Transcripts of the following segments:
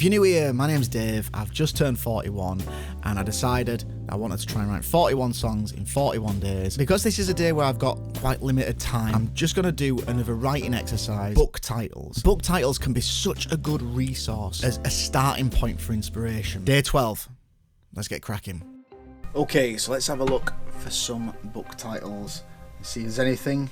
If you're new here, my name's Dave. I've just turned 41 and I decided I wanted to try and write 41 songs in 41 days. Because this is a day where I've got quite limited time, I'm just going to do another writing exercise, book titles. Book titles can be such a good resource as a starting point for inspiration. Day 12. Let's get cracking. Okay, so let's have a look for some book titles and see if there's anything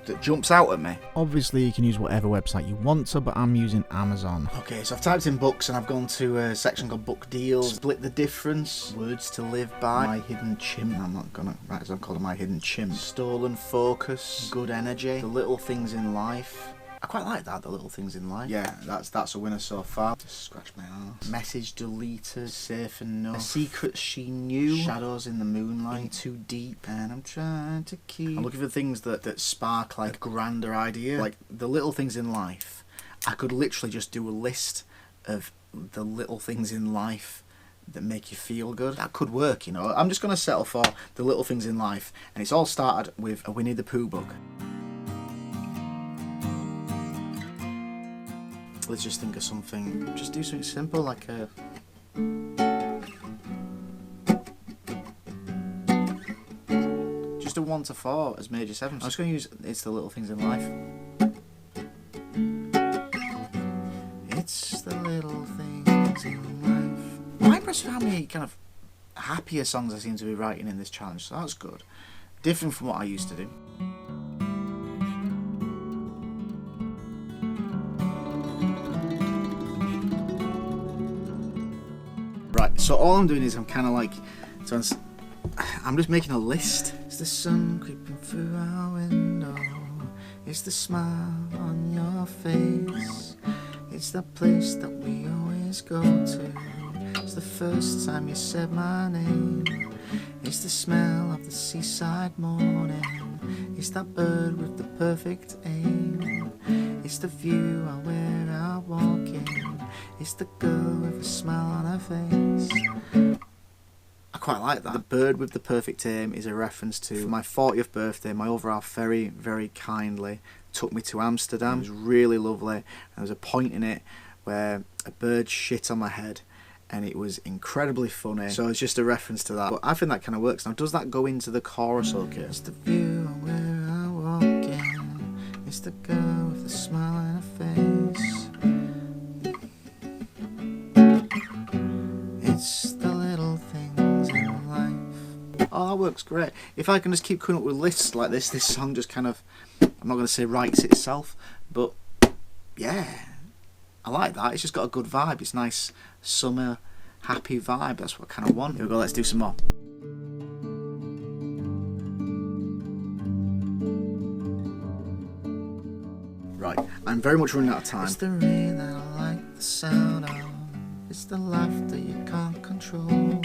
that jumps out at me. Obviously you can use whatever website you want to, but I'm using Amazon. Okay, so I've typed in books and I've gone to a section called book deals. Split the Difference, Words to Live By, My Hidden Chimp. I'm not gonna write as I'm calling My Hidden Chimp. Stolen Focus, Good Energy, The Little Things in Life. I quite like that, The Little Things in Life. Yeah, that's a winner so far. Just scratch my arse. Message Deleted, Safe Enough, A Secret She Knew, Shadows in the Moonlight, Too Deep, and I'm Trying to Keep. I'm looking for things that spark like a grander idea. Like The Little Things in Life. I could literally just do a list of the little things in life that make you feel good. That could work, you know. I'm just going to settle for The Little Things in Life, and it's all started with a Winnie the Pooh book. Let's just think of something. Just do something simple like a... just a 1 to 4 as major 7. I'm just going to use It's the Little Things in Life. It's the little things in life. I'm impressed with how many kind of happier songs I seem to be writing in this challenge, so that's good. Different from what I used to do. Right, so all I'm doing is I'm kind of like, I'm just making a list. It's the sun creeping through our window. It's the smile on your face. It's the place that we always go to. It's the first time you said my name. It's the smell of the seaside morning. It's that bird with the perfect aim. It's the view of where I walk in. It's the girl with a smile on her face. I quite like that. The bird with the perfect aim is a reference to my 40th birthday. My other half very, very kindly took me to Amsterdam. It was really lovely. And there was a point in it where a bird shit on my head and it was incredibly funny. So it's just a reference to that. But I think that kind of works. Now, does that go into the chorus okay? It's the view of where I walk in. It's the girl with the smile on her face. It's the little things in life. Oh, that works great. If I can just keep coming up with lists like this song just kind of, I'm not going to say writes itself, but yeah, I like that. It's just got a good vibe. It's nice summer, happy vibe. That's what I kind of want. Here we go, let's do some more. Right, I'm very much running out of time. It's the rain that I like the sound of. It's the laughter you can't control.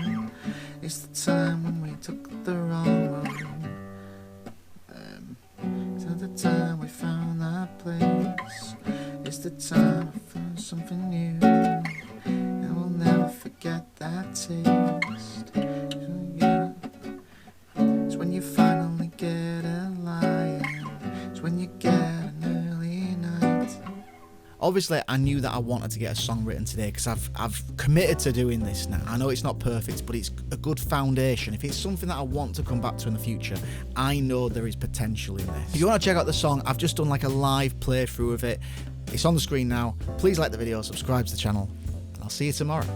It's the time when we took the wrong road. It's the time we found that place. It's the time we found something new. And we'll never forget that taste. It's when you finally get a lion. It's when you get an early night. Obviously, I knew that I wanted to get a song written today because I've committed to doing this now. I know it's not perfect, but it's a good foundation. If it's something that I want to come back to in the future, I know there is potential in this. If you want to check out the song, I've just done like a live playthrough of it. It's on the screen now. Please like the video, subscribe to the channel, and I'll see you tomorrow.